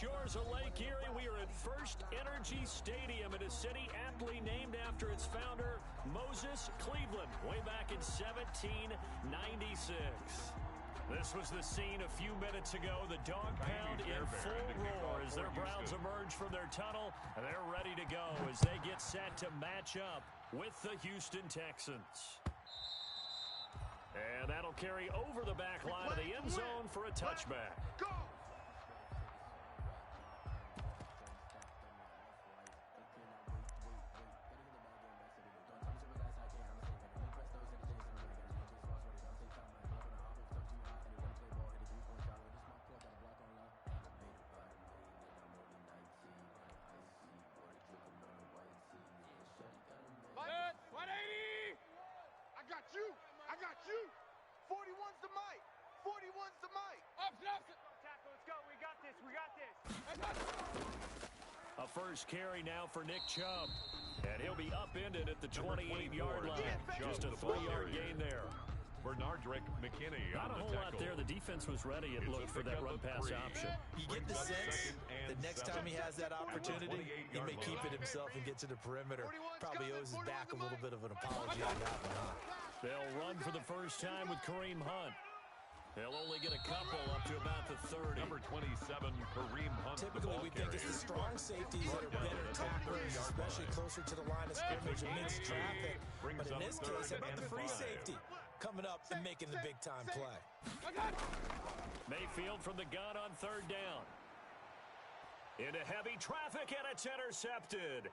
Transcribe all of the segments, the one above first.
shores of Lake Erie, we are at First Energy Stadium in a city aptly named after its founder, Moses Cleveland, way back in 1796. This was the scene a few minutes ago. The dog pound in full roar as their Browns emerge from their tunnel. And they're ready to go as they get set to match up with the Houston Texans. And that'll carry over the back line of the end zone for a touchback. Go! I got you. 41's the mic. 41's the mic. Tackle, let's go. We got this. A first carry now for Nick Chubb. And he'll be upended at the 28-yard line. Just a 3-yard gain there. Bernardrick McKinney Not a whole lot there. The defense was ready, it looked, for that run-pass option. You get the sense that next time he has that opportunity, he may keep it himself and get to the perimeter. Probably owes his back a little bit of an apology on that one, huh? They'll run for the first time with Kareem Hunt. They'll only get a couple up to about the 30. Number 27, Kareem Hunt. Typically, we think it's the strong safeties that are better tacklers, especially closer to the line of scrimmage amidst traffic. But in this case, how about the free safety coming up and making the big-time play? Mayfield from the gun on third down. Into heavy traffic, and it's intercepted.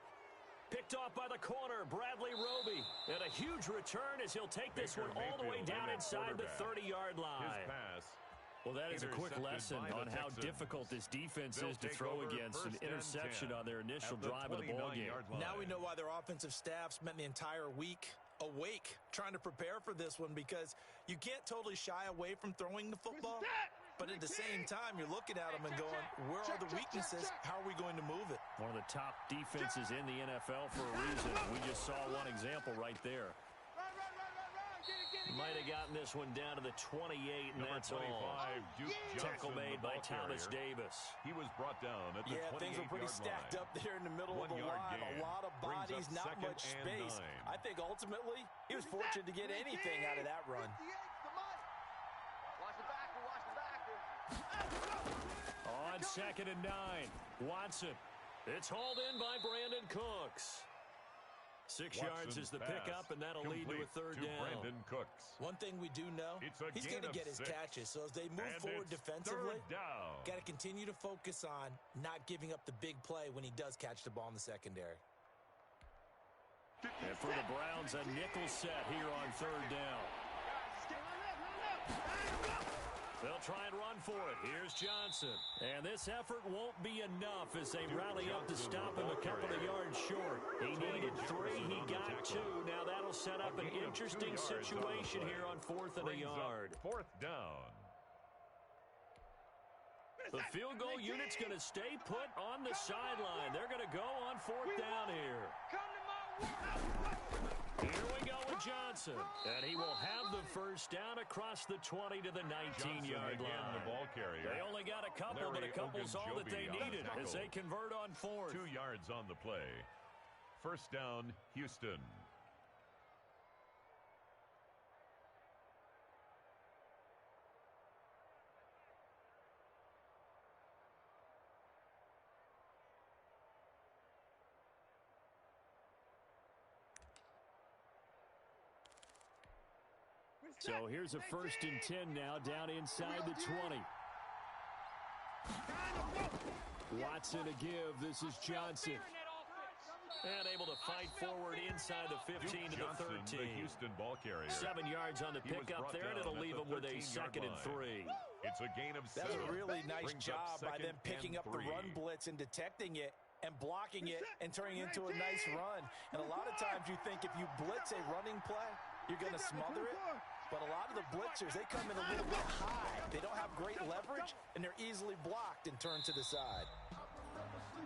Picked off by the corner, Bradley Roby. And a huge return as he'll take this one all the way down inside the 30-yard line. His pass. Well, that is a quick lesson on how difficult this defense is to throw against. An interception on their initial drive of the ballgame. Now we know why their offensive staff spent the entire week awake trying to prepare for this one, because you can't totally shy away from throwing the football. But at the same time, you're looking at them and going, where are the weaknesses? How are we going to move it? One of the top defenses in the NFL for a reason. We just saw one example right there. Might have gotten this one down to the 28, and that's all. Tackle made by Thomas Davis. He was brought down at the 28-yard line. Things were pretty stacked up there in the middle of the line. A lot of bodies, not much space. I think ultimately he was fortunate to get anything out of that run. Watch the back. On 2nd and 9, Watson. It's hauled in by Brandon Cooks. 6 yards is the pickup, and that'll lead to a third down. Brandon Cooks. One thing we do know, he's going to get his catches. So as they move forward defensively, got to continue to focus on not giving up the big play when he does catch the ball in the secondary. And for the Browns, a nickel set here on third down. They'll try and run for it. Here's Johnson. And this effort won't be enough as they rally up to stop him a couple of yards short. He needed 3. He got 2. Now that'll set up an interesting situation here on 4th and a yard. 4th down. The field goal unit's going to stay put on the sideline. They're going to go on 4th down here. Here we go with Johnson. And he will have the first down across the 20 to the 19-yard line. The ball carrier. They only got a couple, but a couple's all that they needed as they convert on 4th. 2 yards on the play. First down, Houston. So here's a 1st and 10 now down inside the 20. Watson to give. This is Johnson. And able to fight forward inside the 15 to the 13. The Houston ball carrier. 7 yards on the pickup there, and it'll leave them with a 2nd and 3. It's a gain of 7. That's a really nice job by them picking up the run blitz and detecting it and blocking it and turning it into a nice run. And a lot of times you think if you blitz a running play, you're going to smother it. But a lot of the blitzers, they come in a little bit high. They don't have great leverage, and they're easily blocked and turned to the side.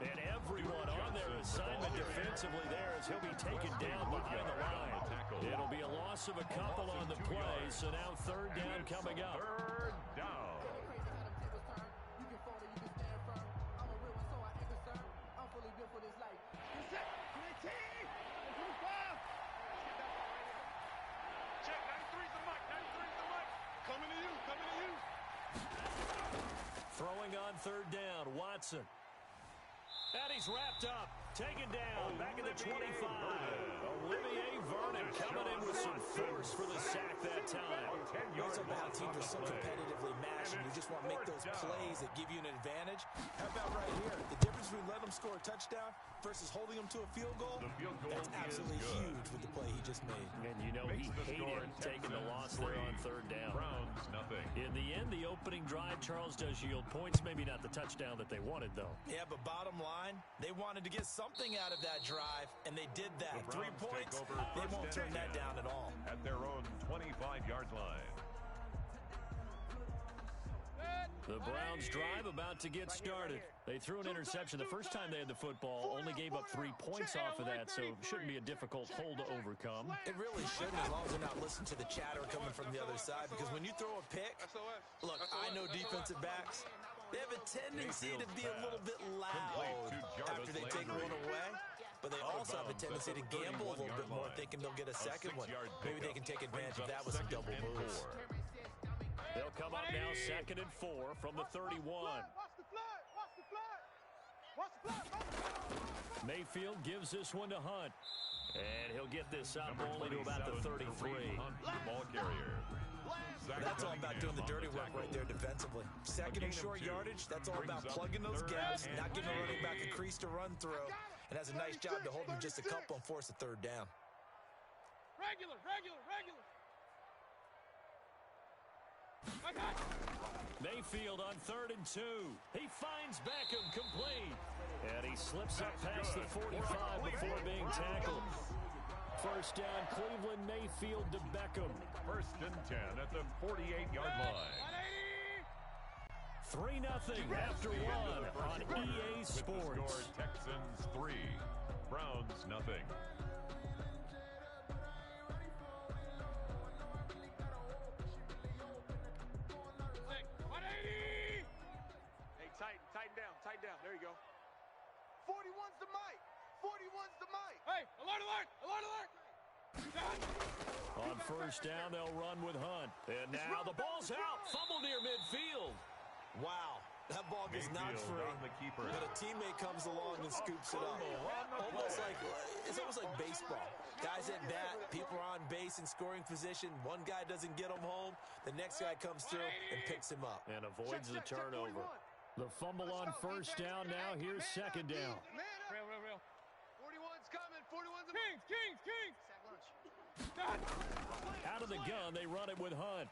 And everyone on their assignment defensively there as he'll be taken down behind the line. It'll be a loss of a couple on the play, so now 3rd down coming up. 3rd down. Throwing on third down, Watson. And he's wrapped up, taken down, back at the 25. Olivier Vernon coming in with some force for the sack that time. Those are how teams are so competitively matched, and you just want to make those plays that give you an advantage. How about right here? The difference between letting them score a touchdown versus holding them to a field goal, that's absolutely huge with the play he just made. And you know he hated taking the loss there on third down. Browns, nothing. In the end, the opening drive, Charles, does yield points. Maybe not the touchdown that they wanted, though. Yeah, but bottom line, they wanted to get something out of that drive, and they did that. 3 points, they won't turn that down at all. At their own 25-yard line. The Browns drive about to get started. They threw an interception the first time they had the football, only gave up 3 points off of that, so shouldn't be a difficult hole to overcome. It really shouldn't, as long as they're not listening to the chatter coming from the other side, because when you throw a pick, look, I know defensive backs, they have a tendency to be a little bit loud after they take one away, but they also have a tendency to gamble a little bit more, thinking they'll get a second one. Maybe they can take advantage of that with some double moves. They'll come up now 2nd and 4 from the 31. Watch the flag! Watch the flag! Watch the flag! Mayfield gives this one to Hunt. And he'll get this up only to about the 33. Ball carrier. That's all about doing the dirty work right there defensively. Second and short yardage, that's all about plugging those gaps, not giving a running back a crease to run through, and has a nice job to hold him just a couple and force a third down. Regular. Mayfield on 3rd and 2. He finds Beckham complete. And he slips up past the 45 before being tackled. First down, Cleveland. Mayfield to Beckham. 1st and 10 at the 48-yard line. 3-0 after 1 on EA Sports. Texans 3, Browns nothing. Tighten down. There you go. 41's the mic. 41's the mic. Hey, alert! On first down, they'll run with Hunt. And now the ball's out. Fumble near midfield. Wow, that ball gets knocked free, but a teammate comes along and scoops it up. It's almost like baseball. Guys at bat, people are on base in scoring position. One guy doesn't get him home. The next guy comes through and picks him up. And avoids the turnover. The fumble on first down now. Here's 2nd down. Real. 41's coming. 41's the Kings. Out of the gun, they run it with Hunt.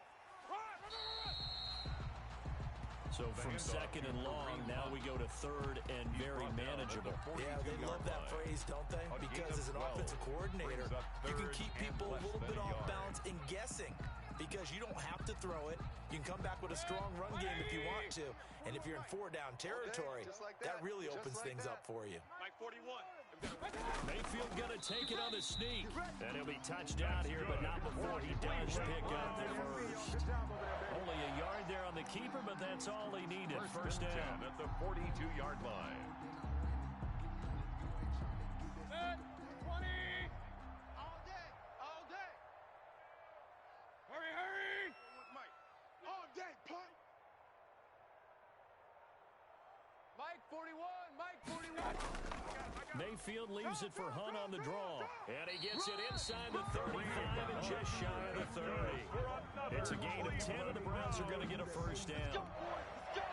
So from 2nd and long, now we go to 3rd and very manageable. Yeah, they love that phrase, don't they? Because as an offensive coordinator, you can keep people a little bit off balance and guessing. Because you don't have to throw it. You can come back with a strong run game if you want to. And if you're in 4-down territory, that really opens things up for you. Mike 41. Mayfield going to take it on the sneak. And he'll be touched out here, but not before he does pick up the first. Only a yard there on the keeper, but that's all he needed. First down at the 42-yard line. 20. All day. Hurry. Mike. All day, punt. Mike 41. Mayfield leaves it for Hunt on the draw. And he gets it inside the 35 and just shy of the 30. It's a gain of 10, and the Browns are going to get a first down.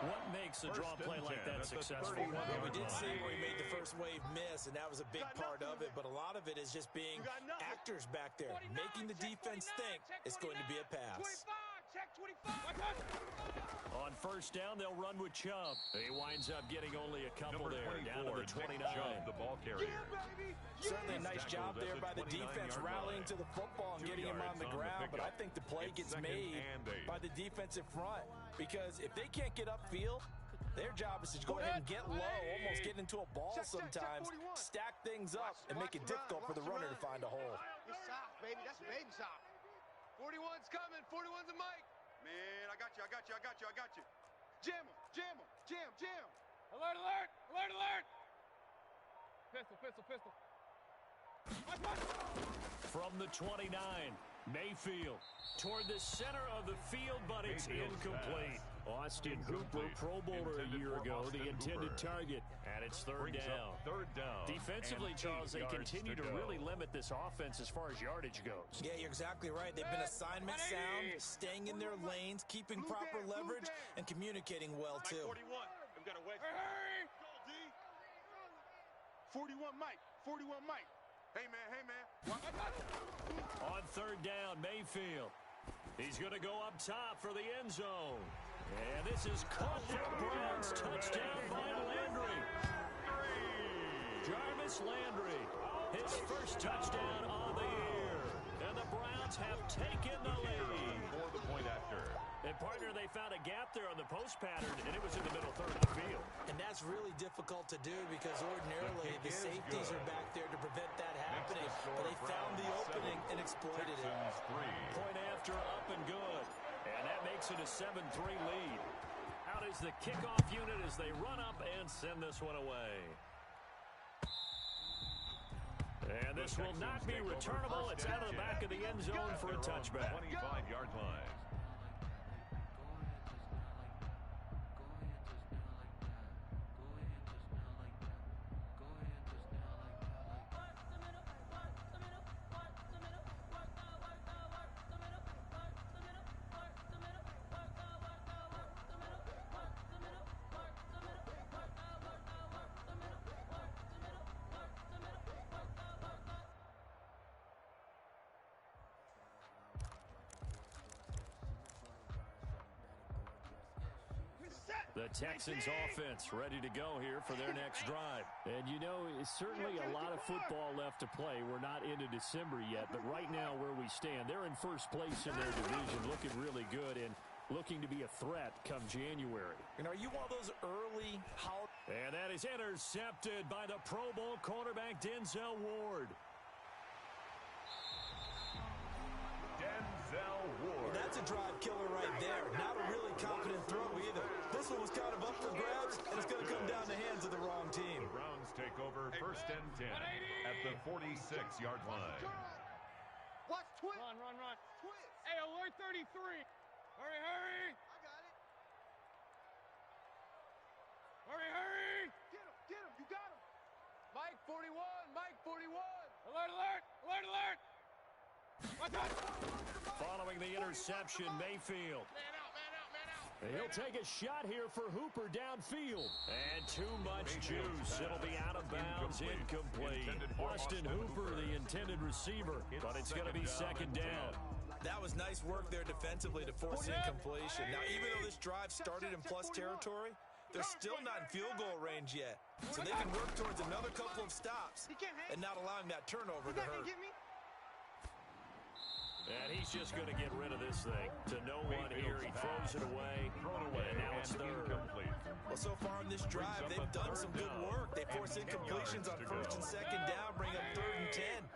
What makes a draw play like that successful? Well, we did see where he made the first wave miss, and that was a big part of it, but a lot of it is just being actors back there, making the defense think it's going to be a pass. 25. Check 25. On first down, they'll run with Chubb. He winds up getting only a couple there, down to the 29. The ball carrier. Certainly a nice job there by the defense rallying to the football and getting him on the ground, but I think the play gets made by the defensive front, because if they can't get upfield, their job is to go ahead and get low, almost get into a ball sometimes, stack things up, and make it difficult for the runner to find a hole. You're soft, baby. That's baby soft. 41's coming. 41's the mic. Man, I got you. Jam him. Jam. Alert. Pistol. From the 29, Mayfield toward the center of the field, but it's incomplete. Austin Hooper, Pro Bowler a year ago, the intended target. And it's third down. Defensively, Charles, they continue to really limit this offense as far as yardage goes. Yeah, you're exactly right. They've been assignment sound, staying in their lanes, keeping proper leverage, and communicating well, too. 41. We've got a wedge. 41 Mike. 41 Mike. Hey, man. On third down, Mayfield. He's going to go up top for the end zone. And this is caught for Browns. Touchdown by Landry. Jarvis Landry, his first touchdown on the year. And the Browns have taken the lead. For the point after. And, partner, they found a gap there on the post pattern, and it was in the middle third of the field. And that's really difficult to do because ordinarily the safeties are back there to prevent that happening. But they found the opening and exploited it. Point after, up and good. And that makes it a 7-3 lead. Out is the kickoff unit as they run up and send this one away. And this will not be returnable. It's out of the back of the end zone for a touchback. 25-yard line. The Texans offense ready to go here for their next drive. And, you know, it's certainly a lot of football left to play. We're not into December yet, but right now where we stand, they're in first place in their division, looking really good and looking to be a threat come January. And are you one of those early And that is intercepted by the Pro Bowl cornerback Denzel Ward. Denzel Ward. That's a drive killer right there. Not a really confident throw either. This one was kind of up for grabs, and it's going to come down the hands of the wrong team. The Browns take over first and 10 at the 46-yard line. Watch twist. Run. Twist. Hey, alert 33. Hurry. I got it. Hurry. Get him. You got him. Mike 41. Alert. Following the interception, Mayfield. Man out. He'll take a shot here for Hooper downfield. And too much juice. It'll be out of bounds, incomplete. Austin Hooper, the intended receiver, but it's going to be second down. That was nice work there defensively to force incompletion. Now, even though this drive started in plus territory, they're still not in field goal range yet. So they can work towards another couple of stops and not allowing that turnover to hurt. And he's just going to get rid of this thing. To no one here. He throws it away. And now it's third. Well, so far in this drive, they've done some good work. They force incompletions on first and second down, bring up third and 10.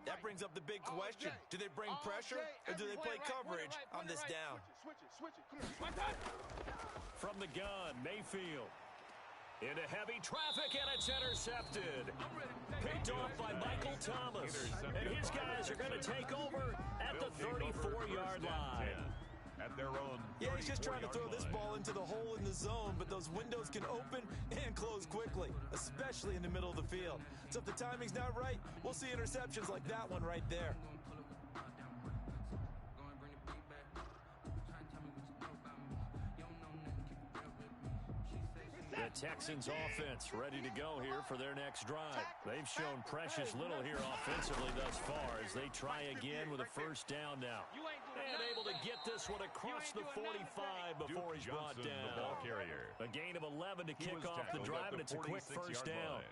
That brings up the big question. Do they bring pressure or do they play coverage on this down? Switch it. Come on. From the gun, Mayfield. Into heavy traffic, and it's intercepted. Picked off by Michael Thomas. And his guys are going to take over at the 34-yard line. At their own. Yeah, he's just trying to throw this ball into the hole in the zone, but those windows can open and close quickly, especially in the middle of the field. So if the timing's not right, we'll see interceptions like that one right there. The Texans offense ready to go here for their next drive. They've shown precious little here offensively thus far as they try again with a first down now. And able to get this one across the 45 before he's brought down. The ball carrier. A gain of 11 to kick off the drive, and it's a quick first down.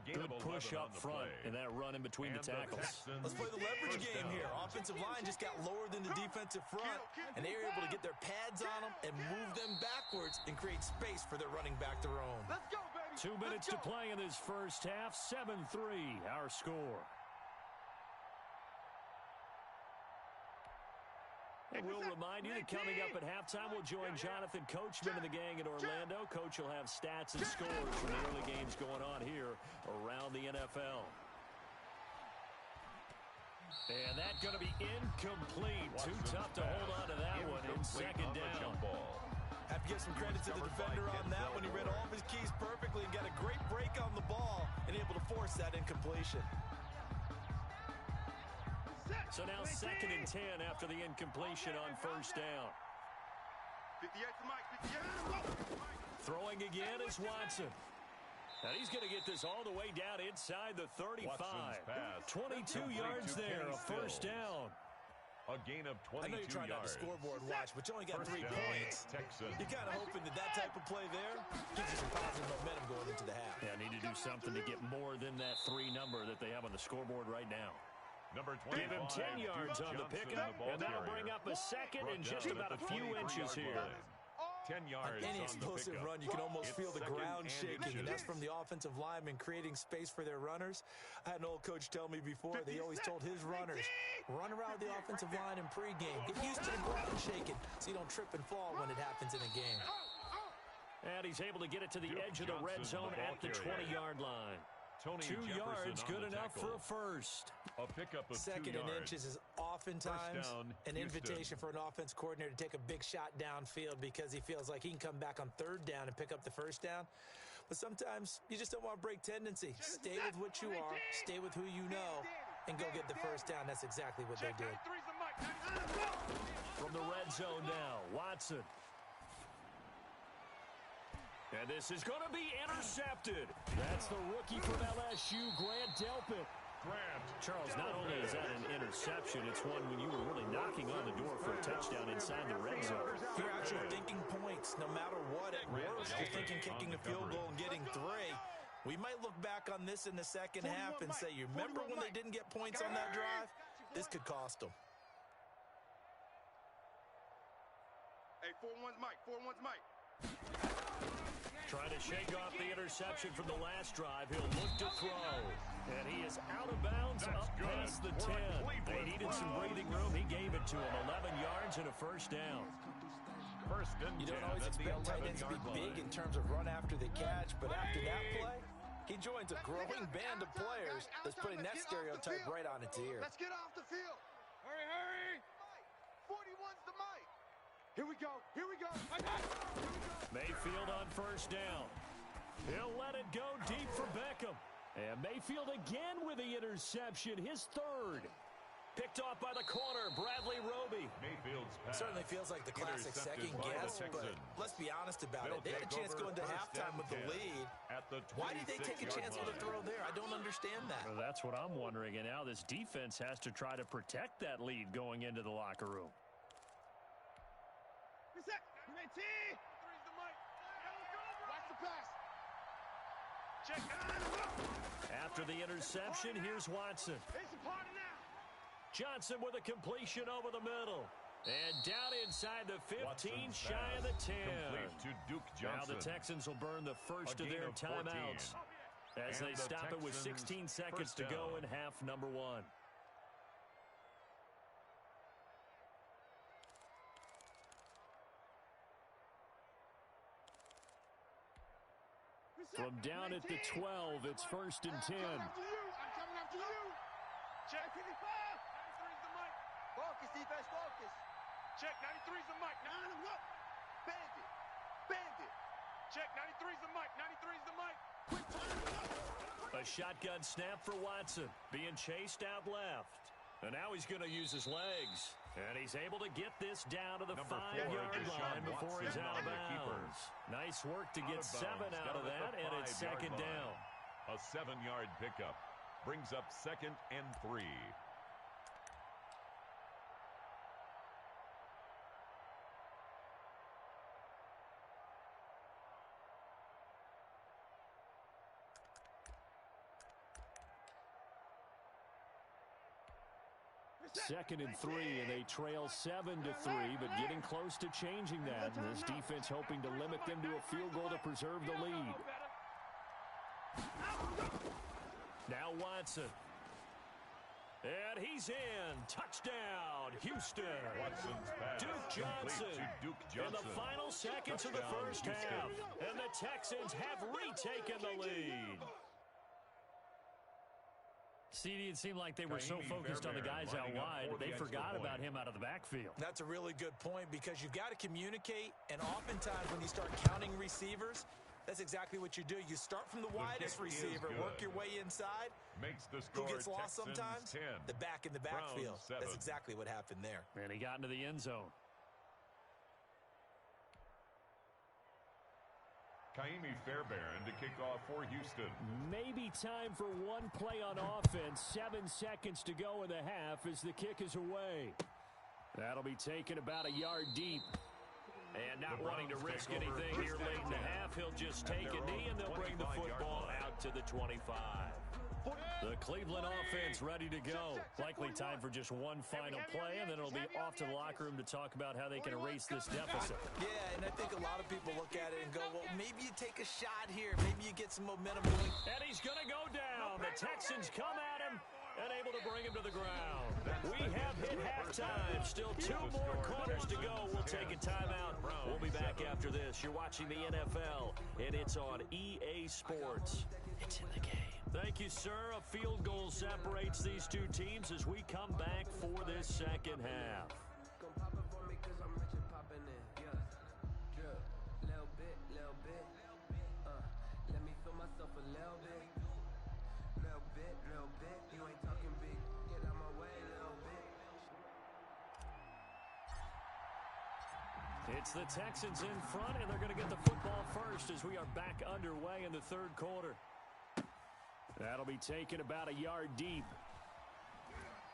Good push up front and that run in between the tackles. Let's play the leverage game here. Offensive line just got lower than the defensive front, and they were able to get their pads on them and move them backwards and create space for their running back to roam. Let's go, baby. 2 minutes to play in this first half. 7-3 our score. And we'll remind you that coming up at halftime, we'll join Jonathan Coachman and the gang in Orlando. Coach will have stats and scores from the early games going on here around the NFL. And that's going to be incomplete. Too tough to hold on to that one in second down. Have to give some credit to the defender on that one. He read all of his keys perfectly and got a great break on the ball and able to force that incompletion. So now 2nd and 10 after the incompletion on first down. 58 to Mike, 58. Throwing again is Watson. And he's going to get this all the way down inside the 35. 22 yards there, a first down. A gain of 22 yards. I know you're trying not to scoreboard watch, but you only got 3 points. You're kind of hoping that type of play there gives you some positive momentum going into the half. Yeah, need to do something to get more than that 3 number that they have on the scoreboard right now. Number 25, give him 10 yards on the pickup, and that'll bring up a second and just about a few inches here. 10 yards on any explosive run, you can almost feel the ground shaking, and that's from the offensive linemen creating space for their runners. I had an old coach tell me before, they always told his runners, run around the offensive line in pregame. Get used to the ground shaking so you don't trip and fall when it happens in a game. And he's able to get it to the edge of the red zone at the 20-yard line. 2 yards, good enough for a first. A pickup of 2nd 2 and yards. inches is oftentimes an invitation for an offense coordinator to take a big shot downfield because he feels like he can come back on 3rd down and pick up the first down. But sometimes you just don't want to break tendency. Stay with what you are, stay with who you know, and go get the first down. That's exactly what they did. From the red zone now, Watson. And this is going to be intercepted. That's the rookie from LSU, Grant Delpit. Charles, not only is that an interception, it's one when you were really knocking on the door for a touchdown inside the red zone. You're actually thinking points no matter what. At worst, you're thinking kicking a field goal and getting 3. We might look back on this in the second half and say, you remember when they didn't get points on that drive? This could cost them. Hey, 4-1's Mike, 4-1's Mike. Trying to shake off the interception from the last drive. He'll look to throw. And he is out of bounds up past the 10. They needed some breathing room. He gave it to him. 11 yards and a first down. You don't always expect tight ends to be big in terms of run after the catch, but after that play, he joins a growing band of players that's putting that stereotype right on its ear. Let's get off the field. Hurry, hurry. 41's the Mike. Here we go. Here we go. Mayfield on first down. He'll let it go deep for Beckham. And Mayfield again with the interception, his 3rd. Picked off by the corner, Bradley Roby. Mayfield's pass. Certainly feels like the classic second guess, but let's be honest about it. They had a chance going to halftime with the lead. Why did they take a chance with a throw there? I don't understand that. Well, that's what I'm wondering, and now this defense has to try to protect that lead going into the locker room. Watch the pass. After the interception, here's Watson. Johnson with a completion over the middle. And down inside the 15, shy of the 10. To Duke Johnson. Now the Texans will burn the first of their timeouts as they stop it with 16 seconds to go in half number 1. From down at the 12, it's 1st and 10. I'm coming after you. Check 55. 93's the Mike. Focus, defense, focus. Check 93's the Mike. Bandit. Bandit. Check 93's the Mike. 93's the Mike. Quick time. A shotgun snap for Watson. Being chased out left. And now he's going to use his legs. And he's able to get this down to the 5-yard line before he's out of bounds. Nice work to get 7 out of that, and it's 2nd down. A 7-yard pickup brings up 2nd and 3. Second and 3, and they trail 7-3, but getting close to changing that. And this defense hoping to limit them to a field goal to preserve the lead. Now Watson. And he's in. Touchdown, Houston. Duke Johnson in the final seconds of the first half. And the Texans have retaken the lead. CD, it seemed like they were so focused on the guys out wide, they forgot about him out of the backfield. That's a really good point because you've got to communicate, and oftentimes when you start counting receivers, that's exactly what you do. You start from the widest receiver, work your way inside. Makes the score. Who gets lost Texans sometimes? 10. The back in the backfield. Browns 7. That's exactly what happened there. And he got into the end zone. Kaimi Fairbairn to kick off for Houston. Maybe time for one play on offense. 7 seconds to go in the half as the kick is away. That'll be taken about a yard deep. And not wanting to risk anything here late in the half, he'll just take a knee and they'll bring the football out to the 25. The Cleveland offense ready to go. Likely time for just one final play, and then it'll be off to the locker room to talk about how they can erase this deficit. Yeah, and I think a lot of people look at it and go, well, maybe you take a shot here. Maybe you get some momentum going. And he's going to go down. The Texans come at him and able to bring him to the ground. We have hit halftime. Still 2 more quarters to go. We'll take a timeout. We'll be back after this. You're watching the NFL, and it's on EA Sports. It's in the game. Thank you, sir. A field goal separates these two teams as we come back for this second half. It's the Texans in front, and they're going to get the football first as we are back underway in the third quarter. That'll be taken about a yard deep.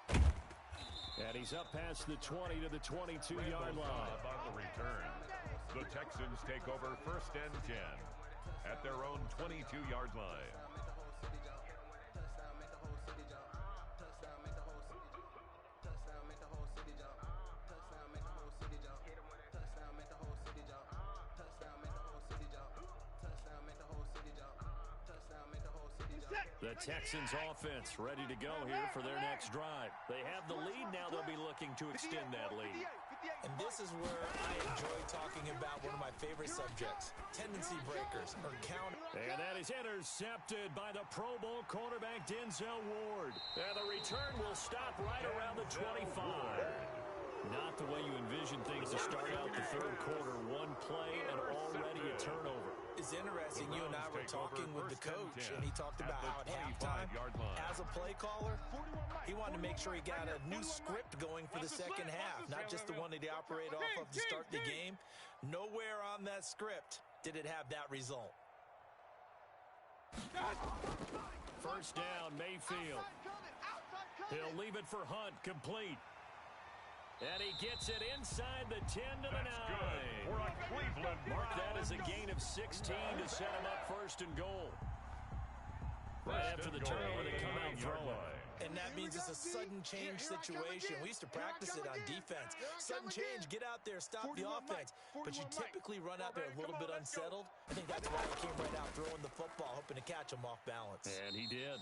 And he's up past the 20 to the 22-yard line. On the return, the Texans take over 1st and 10 at their own 22-yard line. The Texans offense ready to go here for their next drive. They have the lead now. They'll be looking to extend that lead. And this is where I enjoy talking about one of my favorite subjects, tendency breakers or counter. And that is intercepted by the Pro Bowl cornerback Denzel Ward. And the return will stop right around the 25. Not the way you envision things to start out the third quarter. One play and already a turnover. It's interesting. You and I were talking with the coach, and he talked about how at halftime, as a play caller, he wanted to make sure he got a new script going for the second half, not just the one that he operated off of to start the game. Nowhere on that script did it have that result. First down, Mayfield. He'll leave it for Hunt, complete. And he gets it inside the 10 to the 9. For a Cleveland Mark that as a gain of 16 to set him up 1st and goal. Right after the turnover, they come out throwing. And that means it's a sudden change situation. We used to practice it on defense. Sudden change, get out there, stop the offense. But you typically run out there a little bit unsettled. I think that's why he came right out throwing the football, hoping to catch him off balance. And he did.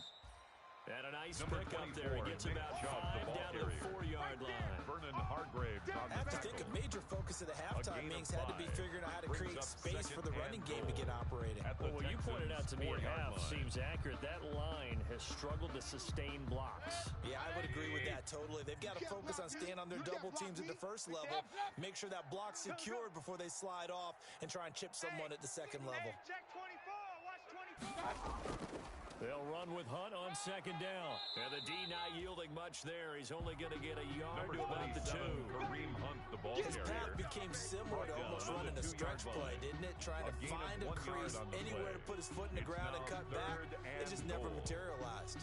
And a nice pick up there. He gets about 5 down to the 4-yard line. Vernon Hargrave. I have to think a major focus of the halftime meetings had to be figuring out how to create space for the running game to get operating. Well, what you pointed out to me at half seems accurate. That line has struggled to sustain blocks. Yeah, I would agree with that totally. They've got to focus on staying on their double teams at the first level, make sure that block's secured before they slide off and try and chip someone at the second level. Check 24. Watch 24. They'll run with Hunt on 2nd down. And the D not yielding much there. He's only going to get a yard to about the 2. Kareem Hunt, the ball His carrier. path became similar to almost running a stretch play, didn't it? Trying to find a crease anywhere to put his foot in the ground and cut back. It just never materialized.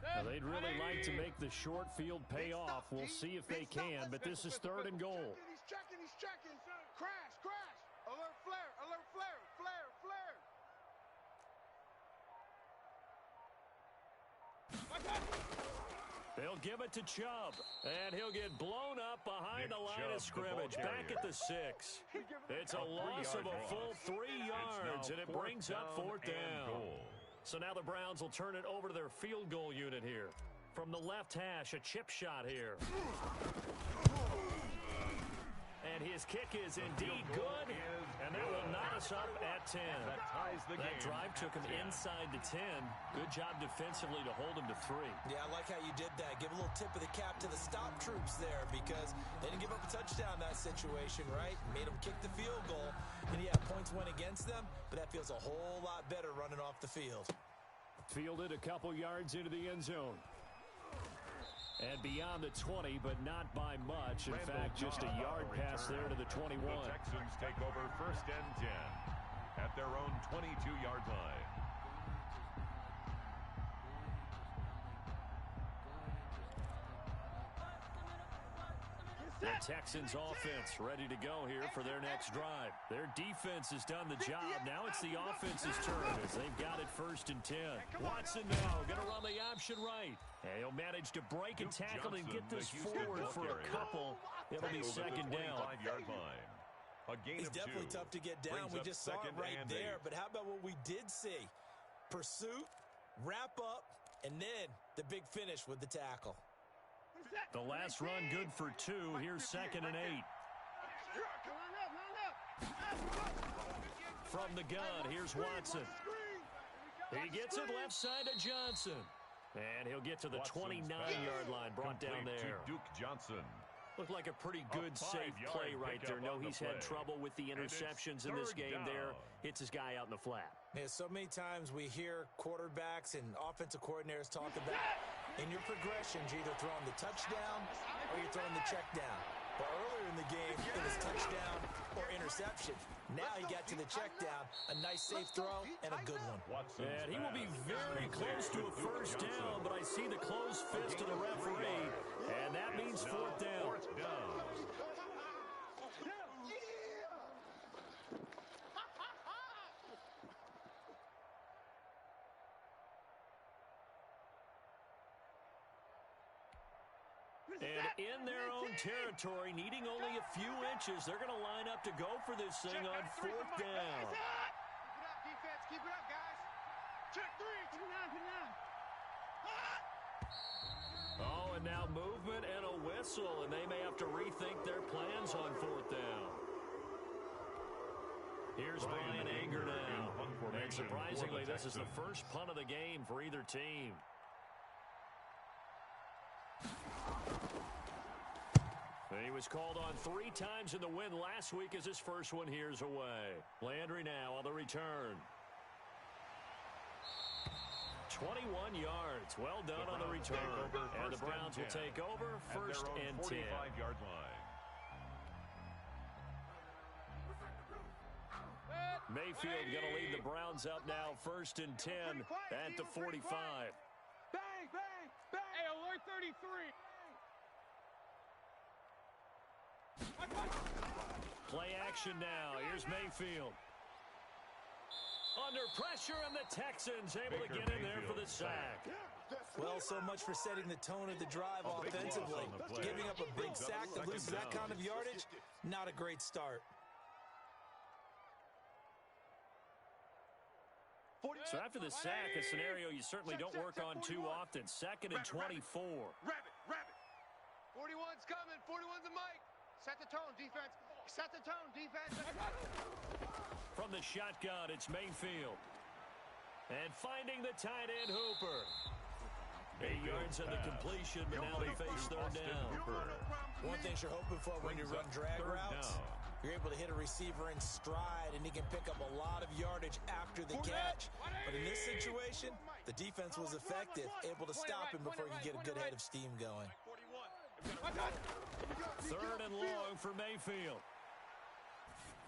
Now, they'd really like to make the short field pay off. We'll see if they can, but this is 3rd and goal. He's checking. Crash. Alert flare. They'll give it to Chubb, and he'll get blown up behind the line of scrimmage, back at the 6. It's a loss of a full 3 yards, and it brings up 4th down. So now the Browns will turn it over to their field goal unit here. From the left hash, a chip shot here. And his kick is indeed good, and that will knot us up at 10. That ties the game. That drive took him inside the 10. Good job defensively to hold him to 3. Yeah, I like how you did that. Give a little tip of the cap to the stop troops there because they didn't give up a touchdown in that situation, right? Made them kick the field goal. And, yeah, points went against them, but that feels a whole lot better running off the field. Fielded a couple yards into the end zone. And beyond the 20, but not by much. In fact, just a yard pass there to the 21. The Texans take over 1st and 10 at their own 22-yard line. The Texans offense ready to go here for their next drive. Their defense has done the job. Now it's the offense's turn as they've got it 1st and 10. Watson now going to run the option right. And he'll manage to break a tackle and get this forward for a couple. It'll be 2nd down. He's definitely tough to get down. We just saw it right there. But how about what we did see? Pursuit, wrap up, and then the big finish with the tackle. The last run good for 2. Here's 2nd and 8. From the gun, here's Watson. He gets it left side to Johnson. And he'll get to the 29-yard line, brought down there. Duke Johnson. Looked like a pretty good, safe play right there. No, he's had trouble with the interceptions in this game there. Hits his guy out in the flat. Yeah, so many times we hear quarterbacks and offensive coordinators talk about in your progressions, you're either throwing the touchdown or you're throwing the check down. But earlier in the game, it was touchdown or interception. Now he got to the check down, a nice safe throw, and a good one. And he will be very close to a 1st down, but I see the closed fist of the referee, and that means 4th down. And in their own territory, needing only a few inches, they're going to line up to go for this thing on 4th down. Keep it up, defense. Keep it up, guys. Check 3. Put it down. Oh, and now movement and a whistle, and they may have to rethink their plans on 4th down. Here's Brian Anger now. And surprisingly, this is the first punt of the game for either team. He was called on 3 times in the win last week as his first one here's away. Landry now on the return. 21 yards. Well done on the return. And the Browns will take over 1st and 10. 45-yard line. Mayfield going to lead the Browns up now 1st and 10 at the 45. Bang, bang, bang. Hey, alert 33. Play action now. Here's Mayfield. Under pressure, and the Texans able to get in there for the sack. Well, so much for setting the tone of the drive offensively. Giving up a big sack that loses that kind of yardage, not a great start. So after the sack, a scenario you certainly don't work on too often. 2nd and 24. Rabbit. 41's coming. 41's the mic. Set the tone, defense. Set the tone, defense. From the shotgun, it's Mayfield. And finding the tight end, Hooper. 8 yards on the completion, but now they face 3rd down. One thing you're hoping for when you run drag routes, you're able to hit a receiver in stride, and he can pick up a lot of yardage after the catch. But in this situation, the defense was effective, able to stop him before he could get a good head of steam going. 3rd and long for Mayfield.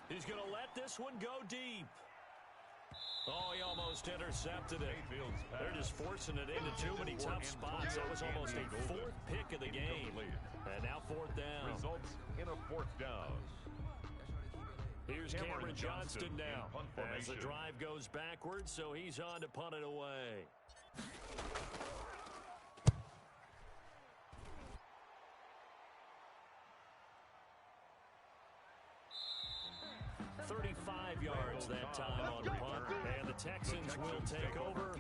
He's going to let this one go deep. Oh, he almost intercepted it. They're just forcing it into too many tough spots. That was almost a 4th pick of the game. And now 4th down. Results in a 4th down. Here's Cameron Johnston now. As the drive goes backwards, so he's on to punt it away. 35 yards that time on the punt. And the Texans will take over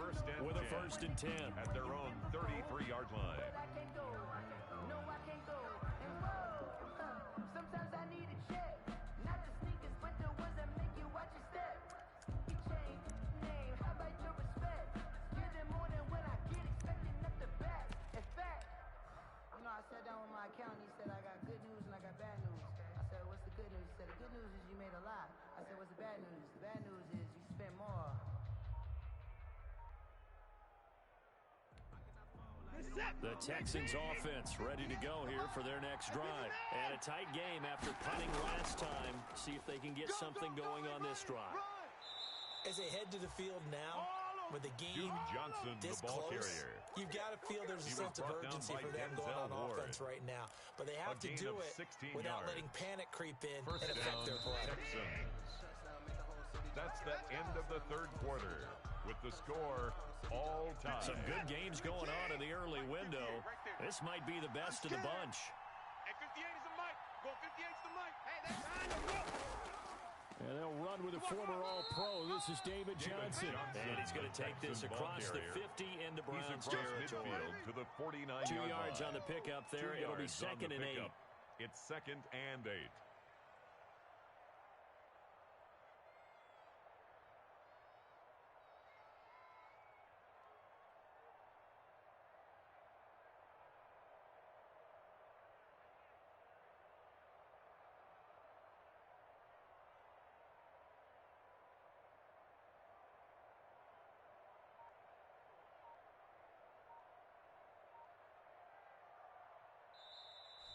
with a 1st and 10. At their own 33-yard line. The Texans offense ready to go here for their next drive. And a tight game after punting last time. See if they can get something going on this drive. As they head to the field now, with the game this close, you've got to feel there's a sense of urgency for them going on offense right now. But they have to do it without letting panic creep in and affect their play. That's the end of the third quarter with the score all time. Some good games going on in the early window. This might be the best of the bunch. Hey, 58 is the mic. Go 58's the mic. Hey, that's trying to go. And they'll run with a former All-Pro. This is David Johnson. And he's going to take this across the 50 into Browns territory. To the 49-yard 2 yards on the pickup there. It'll be 2nd and 8. It's 2nd and 8.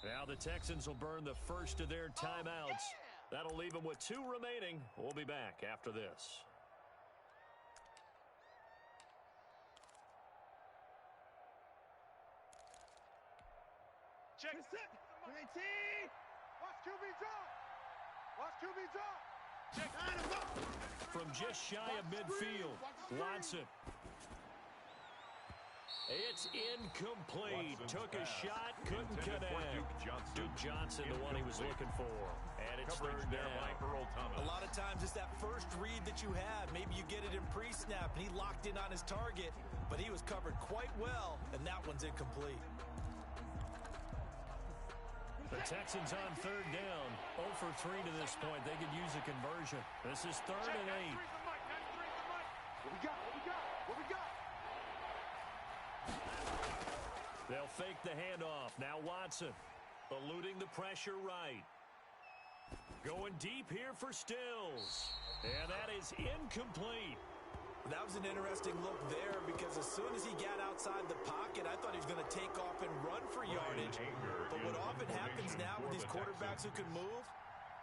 Now the Texans will burn the first of their timeouts. That'll leave them with 2 remaining. We'll be back after this. Check. Great team. Watch QB drop. Watch QB drop. Check. From just shy of midfield, Watson. It's incomplete. Took a shot, couldn't connect. Duke Johnson, the one he was looking for. And it's third down. A lot of times it's that first read that you have. Maybe you get it in pre-snap, and he locked in on his target, but he was covered quite well, and that one's incomplete. The Texans on third down. 0 for 3 to this point. They could use a conversion. This is 3rd and 8. What we got? What we got? What we got? They'll fake the handoff. Now Watson eluding the pressure right. Going deep here for Stills. And that is incomplete. That was an interesting look there because as soon as he got outside the pocket, I thought he was going to take off and run for yardage. But what often happens now with these quarterbacks who can move,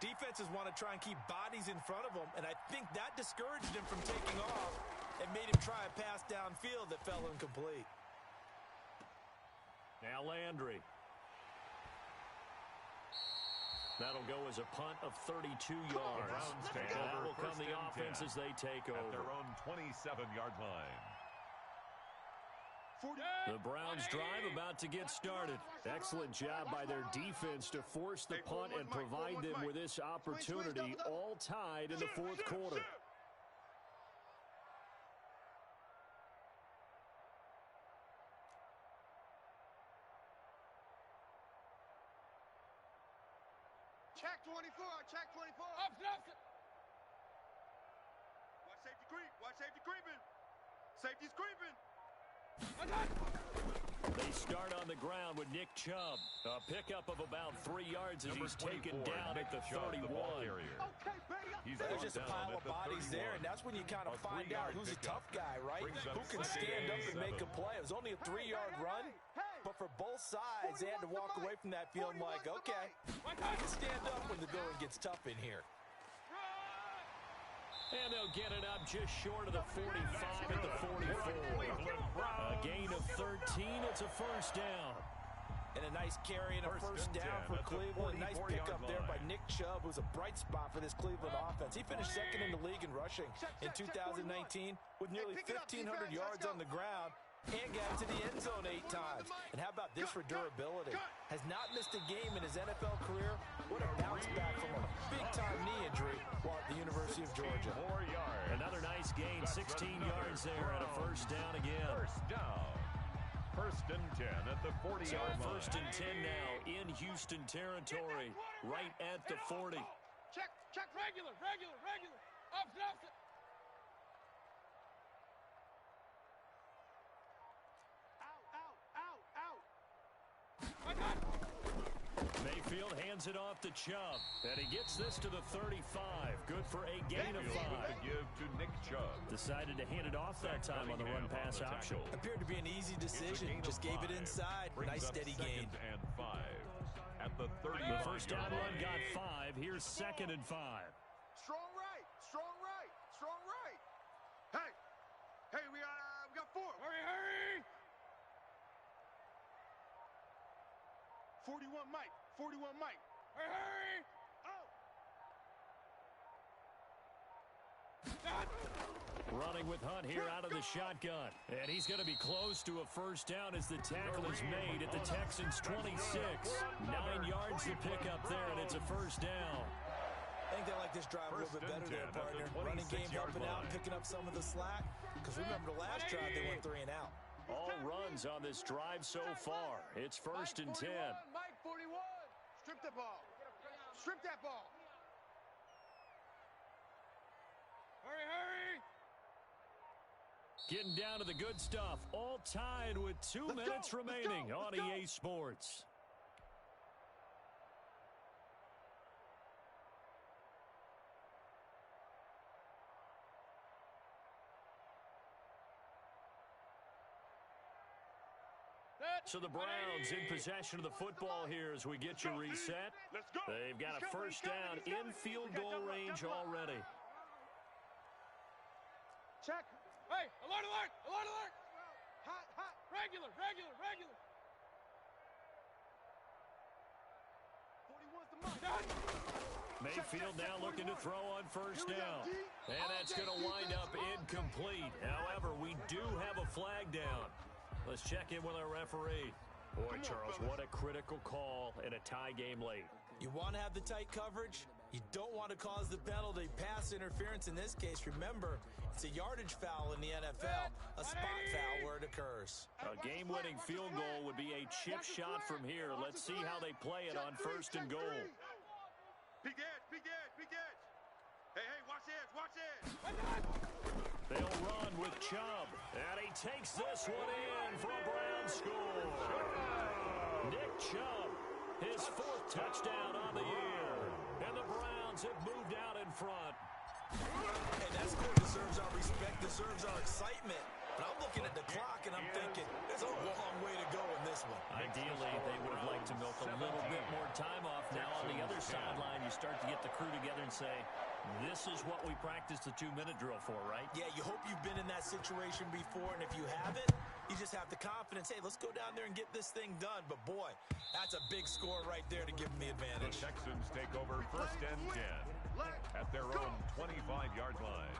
defenses want to try and keep bodies in front of them, and I think that discouraged him from taking off and made him try a pass downfield that fell incomplete. Now Landry. That'll go as a punt of 32 yards. And that will come the offense as they take over. At their own 27-yard line. The Browns drive about to get started. Excellent job by their defense to force the punt and provide them with this opportunity, all tied in the fourth quarter. Check 24. Check 24. Up, watch safety creep. Watch safety creeping. Safety's creeping. They start on the ground with Nick Chubb. A pickup of about 3 yards as he's taken down at the 31. There's just a pile of bodies there, and that's when you kind of find out who's a tough guy, right? Who can stand up and make a play. It was only a 3-yard run, but for both sides, they had to walk away from that feeling like, okay, I can stand up when the going gets tough in here. And they'll get it up just short of the 45 at the 44. A gain of 13. It's a first down. And a nice carry and a first down for Cleveland. Nice pickup there by Nick Chubb, who's a bright spot for this Cleveland offense. He finished second in the league in rushing in 2019 with nearly 1,500 yards on the ground and got into the end zone 8 times. And how about this for durability? Has not missed a game in his NFL career. What a bounce back from a big-time knee injury while at the University of Georgia. Another nice gain, 16 yards there, and a first down again. First down. 1st and 10 at the 40-yard line. 1st and 10 now in Houston territory, right at the 40. Check regular. Up. Out. Mayfield hands Hands it off to Chubb. And he gets this to the 35. Good for a gain of 5. To give to Nick Chubb. Decided to hand it off that time on the run-pass option. Appeared to be an easy decision. Just gave it inside. Nice steady gain. And 5 at the 30. The first down run got 5. Here's 2nd and 5. Strong right. Strong right. Strong right. Hey, we got 4. Hurry. 41 Mike. 41 Mike. Hurry. Oh. Running with Hunt here out of the shotgun. And he's going to be close to a first down as the tackle is made at the Texans' 26. 9 yards to pick up there, and it's a first down. I think they like this drive a little bit better there, partner. Running game helping out, picking up some of the slack. Because remember, the last drive they went 3 and out. All runs on this drive so far. It's 1st and 10. Mike 41. Strip the ball. Strip that ball. Hurry. Getting down to the good stuff. All tied with 2 minutes remaining on EA Sports. So the Browns in possession of the football here as we get you reset. They've got a first down in field goal range already. Check. Hey, alert. Hot. Regular. 41's the mark. Mayfield now looking to throw on first down. And that's going to wind up incomplete. However, we do have a flag down. Let's check in with our referee. Boy, Charles, what a critical call in a tie game late. You want to have the tight coverage. You don't want to cause the penalty. Pass interference in this case. Remember, it's a yardage foul in the NFL, a spot foul where it occurs. A game-winning field goal would be a chip shot from here. Let's see how they play it on 1st and goal. Big edge. Hey, watch this. They'll run with Chubb. And he takes this one in for a Brown score. Nick Chubb, his 4th touchdown on the year. And the Browns have moved out in front. Hey, that score deserves our respect, deserves our excitement. But I'm looking at the clock and I'm thinking, there's a long way to go in this one. Ideally, they would have liked to milk a little bit more time off. Now on the other sideline, you start to get the crew together and say, this is what we practiced the 2-minute drill for, right? Yeah, you hope you've been in that situation before, and if you haven't, you just have the confidence, hey, let's go down there and get this thing done. But boy, that's a big score right there to give them the advantage. The Texans take over 1st and 10 at their own 25-yard line.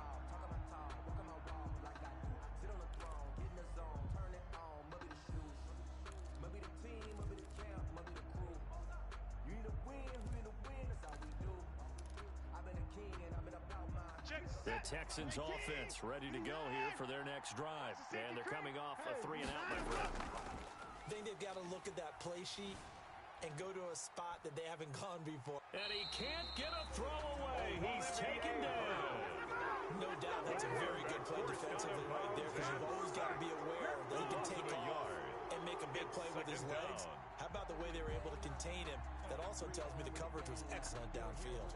The Texans offense ready to go here for their next drive. And they're coming off a 3-and-out, my friend. I think they've got to look at that play sheet and go to a spot that they haven't gone before. And he can't get a throw away. He's taken down. No doubt that's a very good play defensively right there, because you've always got to be aware that he can take off and make a big play with his legs. How about the way they were able to contain him? That also tells me the coverage was excellent downfield.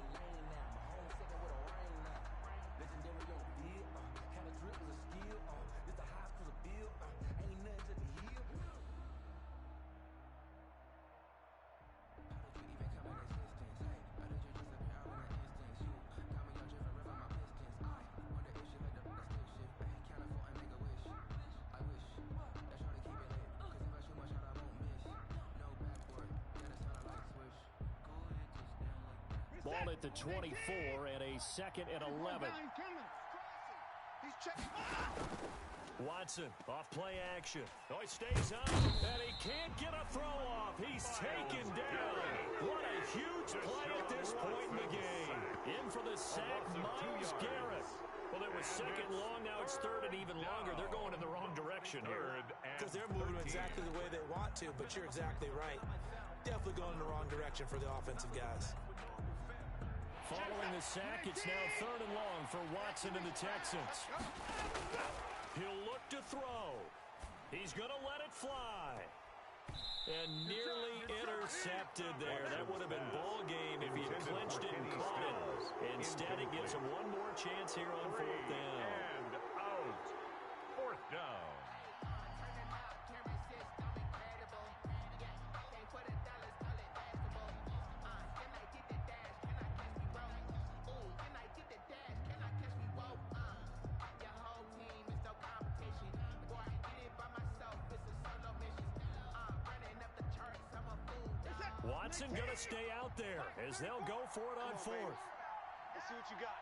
Ball at the 24 and a 2nd and 11. Watson off play action. Oh, he stays up, and he can't get a throw off. He's taken down. What a huge play at this point in the game. In for the sack, Myles Garrett. Well, it was 2nd long, now it's 3rd and even longer. They're going in the wrong direction here. Because they're moving exactly the way they want to, but you're exactly right. Definitely going in the wrong direction for the offensive guys. Following the sack, it's now 3rd and long for Watson and the Texans. He'll look to throw. He's going to let it fly. And nearly intercepted there. That would have been ball game if he had clinched it and caught it. Instead, it gives him one more chance here on fourth down. And out. Fourth down. Watson going to stay out there as they'll go for it on fourth. Let's see what you got.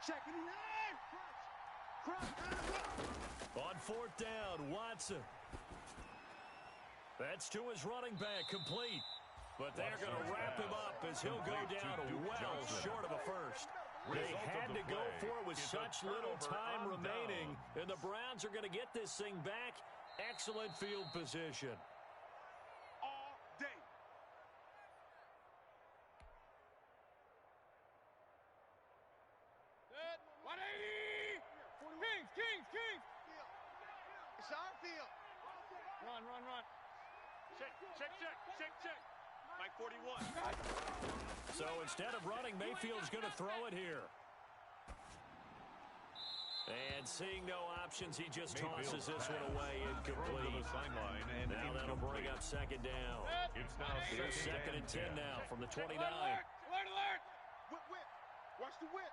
Check it in. On fourth down, Watson. That's to his running back, complete. But they're going to wrap him up as he'll go down well short of a first. They had to go for it with such little time remaining, and the Browns are going to get this thing back. Excellent field position. All day. Good. 180. Kings. It's our field. Run. Check. Mike 41. So instead of running, Mayfield's going to throw it here. And seeing no options, he just tosses this one away incomplete. Now that'll bring up second down. It's now Here's second and 10 now from the 29. Alert. Whip. Watch the whip.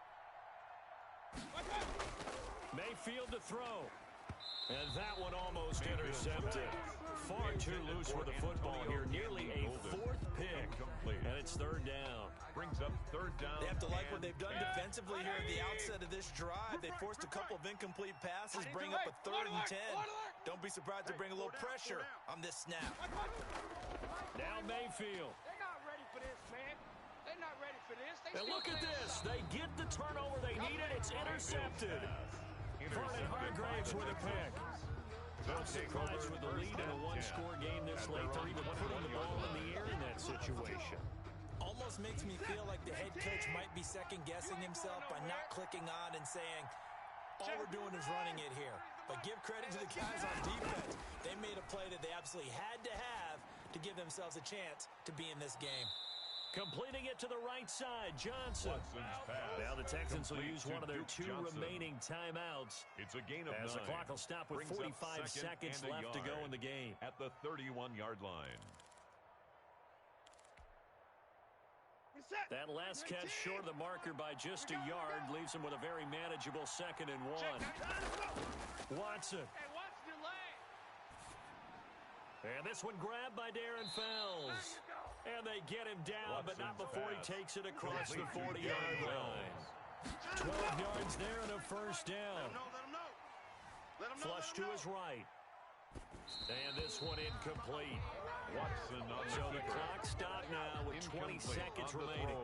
Mayfield to throw. And that one almost intercepted. Far too loose with the football here. Nearly a fourth pick. And it's third down. Brings up third down. They have to like what they've done defensively here at the outset of this drive. They forced a couple of incomplete passes, bring up a third and 10. Don't be surprised to bring a little pressure on this snap. Now Mayfield. They're not ready for this, man. They're not ready for this. And look at this. They get the turnover they needed. It's intercepted. Vernon Hargraves with a pick. No surprise with the lead in a one-score game this late. They're even putting the ball in the air in that situation. Almost makes me feel like the head coach might be second-guessing himself by not clicking on and saying, all we're doing is running it here. But give credit to the guys on defense. They made a play that they absolutely had to have to give themselves a chance to be in this game. Completing it to the right side, Johnson. Now the Texans will use one of their two remaining timeouts. It's a gain of 9. As the clock will stop with 45 seconds left to go in the game. At the 31-yard line. That last catch short of the marker by just a yard leaves him with a very manageable second and 1. Watson. And this one grabbed by Darren Fells. And they get him down, but not before he takes it across the 40-yard line. 12 yards there and a first down. Flush to his right. And this one incomplete. Watson on so the clock stopped now with 20 seconds remaining.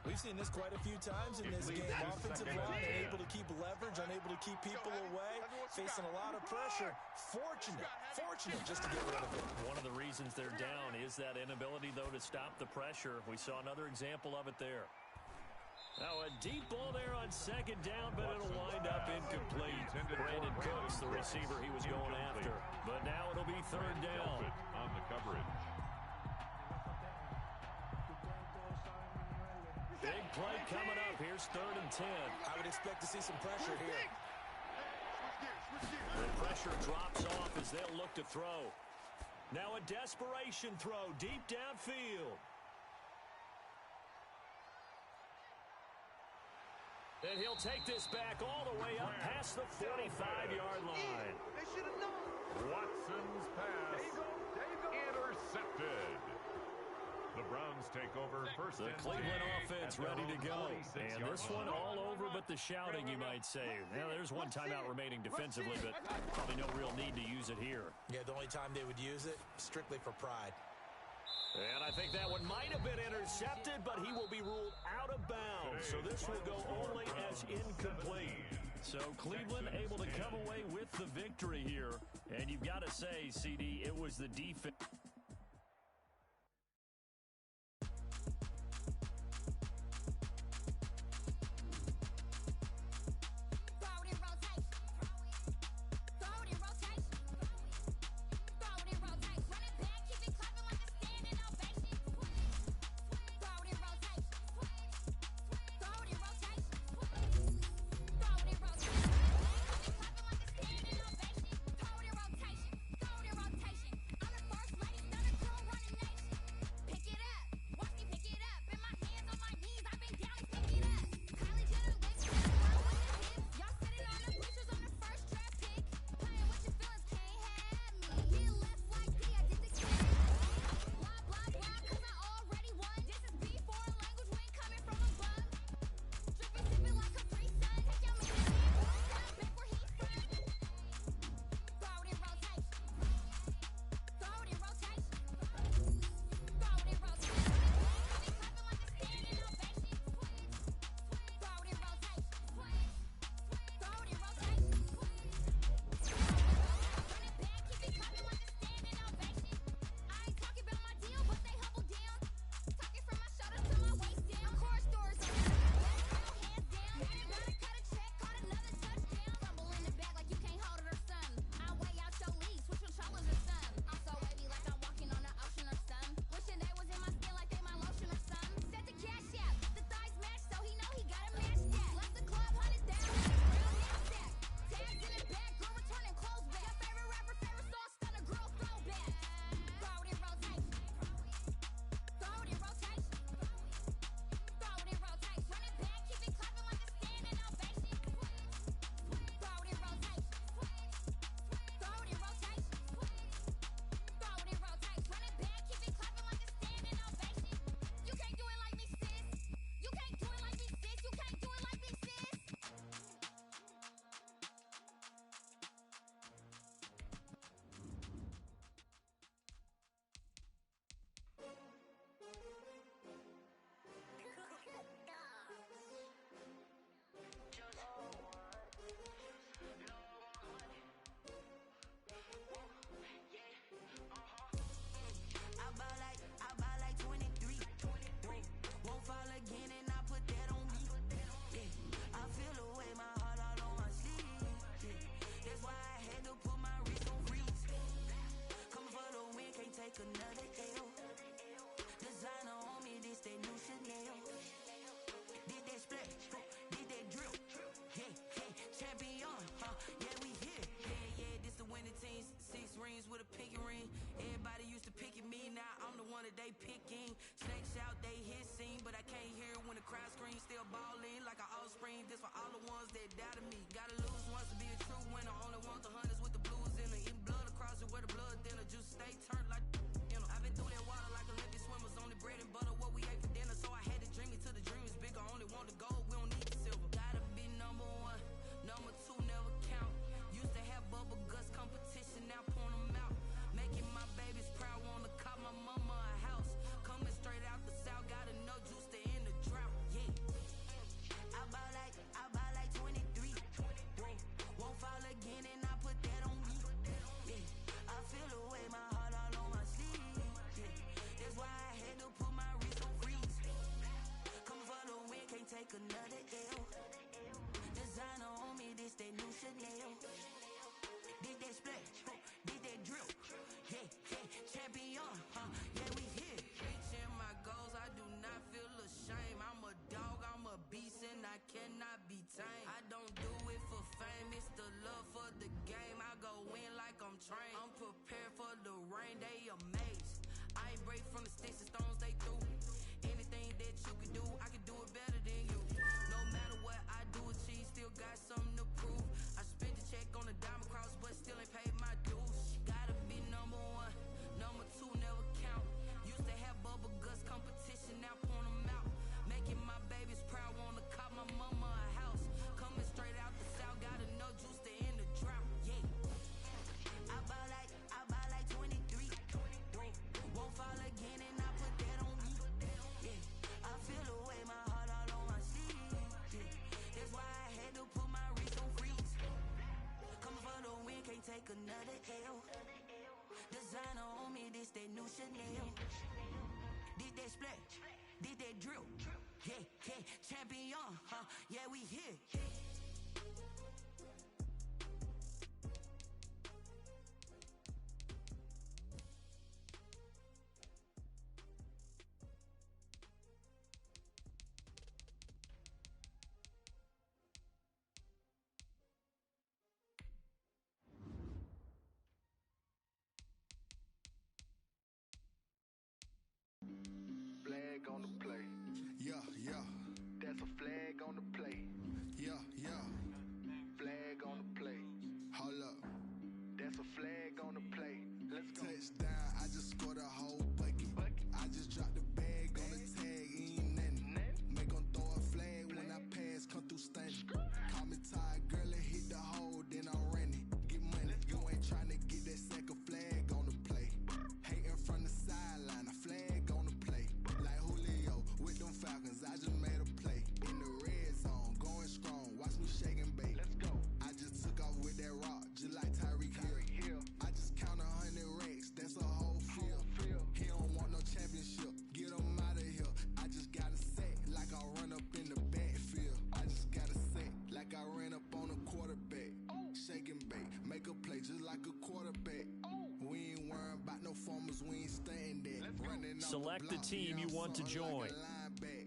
We've seen this quite a few times in this game. Offensive line unable to keep leverage, unable to keep people away, facing a lot of pressure. Fortunate just to get rid of it. One of the reasons they're down is that inability, though, to stop the pressure. We saw another example of it there. Now a deep ball there on second down, but it'll wind up incomplete. Brandon Cooks, the receiver he was going after. But now it'll be third down. On the coverage. Big play coming up. Here's third and 10. I would expect to see some pressure here. The pressure drops off as they'll look to throw. Now a desperation throw deep downfield. And he'll take this back all the way up past the 45-yard line. They should have known. Watson's pass. Intercepted. The Browns take over first. The Cleveland offense ready to go. And this one all over but the shouting, you might say. Now, there's one timeout remaining defensively, but probably no real need to use it here. Yeah, the only time they would use it, strictly for pride. And I think that one might have been intercepted, but he will be ruled out of bounds. So this will go only as incomplete. So Cleveland able to come away with the victory here. And you've got to say, CD, it was the defense. all the ones that doubted me. Gotta lose once to be a true winner. Only want the hunters with the blues in her. Eating blood across it where the blood thinner. Juice stay turned like you know. I've been through that water like Olympic swimmers. Only bread and butter what we ate for dinner. So I had to dream it till the dream is bigger. Only want the gold, we don't need the silver. Gotta be number one, number two never count. Used to have bubble guts competition, now point them out. Making my babies proud, wanna cop my mama a house. Coming straight out the south, got enough juice to end the drought. Yeah, I buy like 23. Won't fall again and I put that on me. Yeah, I feel the way, my heart all on my sleeve. Yeah, that's why I had to put my wrist on freeze. Coming for the win, can't take another L. Designer on me, this that new Chanel. Did that splash, did that drill. Yeah, champion, yeah, we here. Reaching my goals, I do not feel ashamed. I'm a dog, I'm a beast, and I cannot be tamed. I don't do it for fame, it's the love for the game. I go in like I'm trained. I'm prepared for the rain, they amazed. I ain't break from the sticks and stones, they through. Anything that you can do, I can do it better than you. No matter what I do, achieve, still got something to prove. I spent the check on the diamond cross, but still ain't paid my dues. Gotta be number one, number two never count. Used to have bubble guts competition, now point them out. Making my babies proud, wanna cop my mama a house. Coming straight out the south, got enough juice to end the drought. Yeah, I buy like 23. Won't fall again and I put that on me. Yeah, I feel the way, my heart all on my sleeve. Yeah, that's why I had to put my wrist on freeze. Coming for the win, can't take another L. Designer on me, this that new Chanel. Did that splash, did that drill. Yeah, champion, yeah, we here. Flag on the play. Yeah. That's a flag on the play. Yeah. Flag on the play. Hold up. That's a flag on the play. Let's go. Touchdown, I just scored a whole bucket. I just dropped the bag on the tag, ain't nothing. Make them throw a flag when I pass, come through stunning. Call me tired, girl, and hit the hole, then I'm running. Get money, you ain't tryna get that second flag on the play. Hating from the sideline, a flag on the play. Like Julio with them Falcons, I just made a play. In the red zone, going strong, watch me shake and bake. Let's go. I just took off with that rock, just like Tyreek Hill. I just count 100 racks, that's a whole field. He don't want no championship, get him out of here. I just got a sack, like I run up in the backfield. I just got a sack, like I ran up on a quarterback. Shake and bake, make a play just like a quarterback. We ain't worrying about no formers, we ain't staying there. Running off Select the block, team you want to something join. like a lineback.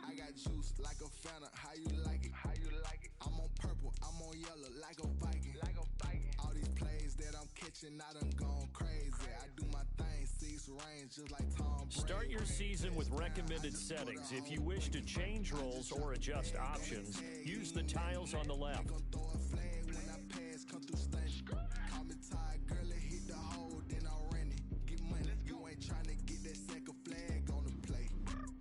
I got juice like a Fanta, how you like it? I'm on purple, I'm on yellow like a Viking. All these plays that I'm catching, I done gone crazy. I do my thing, 6 range just like Tom Brady. Start your season with recommended settings. If you wish to change roles or adjust options, use the tiles on the left. They gon' throw a flag when I pass, come through stunning. Call me tired, girl, and hit the hole, then I'm running. Get money, you ain't tryna get that second flag on the play.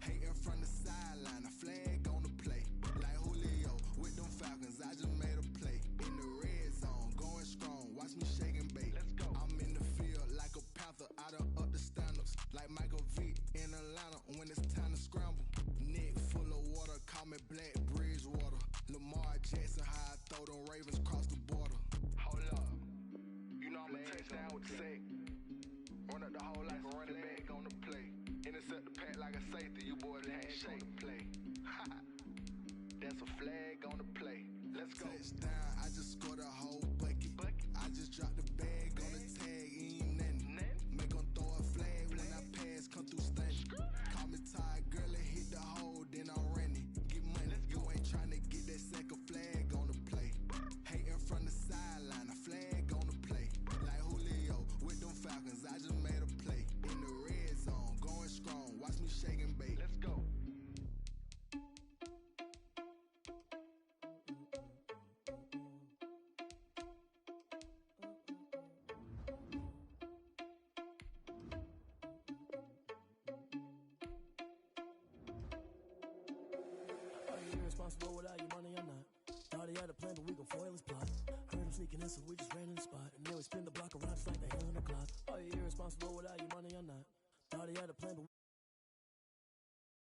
Hating from the sideline, a flag on the play. Like Julio with them Falcons, I just made a play. In the red zone, going strong, watch me shake and bake. Let's go. I'm in the field like a Panther, I done up the stand-ups. Like Michael Vick in Atlanta when it's time to scramble. Neck full of water, call me Black Bridgewater. Lamar Jackson, how I throw them Ravens cross the border. Hold up. You know I'm a touchdown with the sack. Run up the hole like a running back on the play. Intercept the pack like a safety. You boys handshake the play. That's a flag on the play. Let's go. Touchdown, I just scored a whole bucket. I just dropped the bag on the tag, ain't nothing. Make them throw a flag when I pass, come through stunning. Call me tired, girl, and hit the hole, then I'm running. Get money, you ain't tryna get that second flag on the play. Hating from the sideline, a flag on the play. Like Julio with them Falcons, I just made a play. In the red zone, going strong, watch me shake and bake. Let's go. responsible without your money or not. Thought he had a plan, but we gon' foil his plot. Heard him sneaking in, so we just ran in the spot.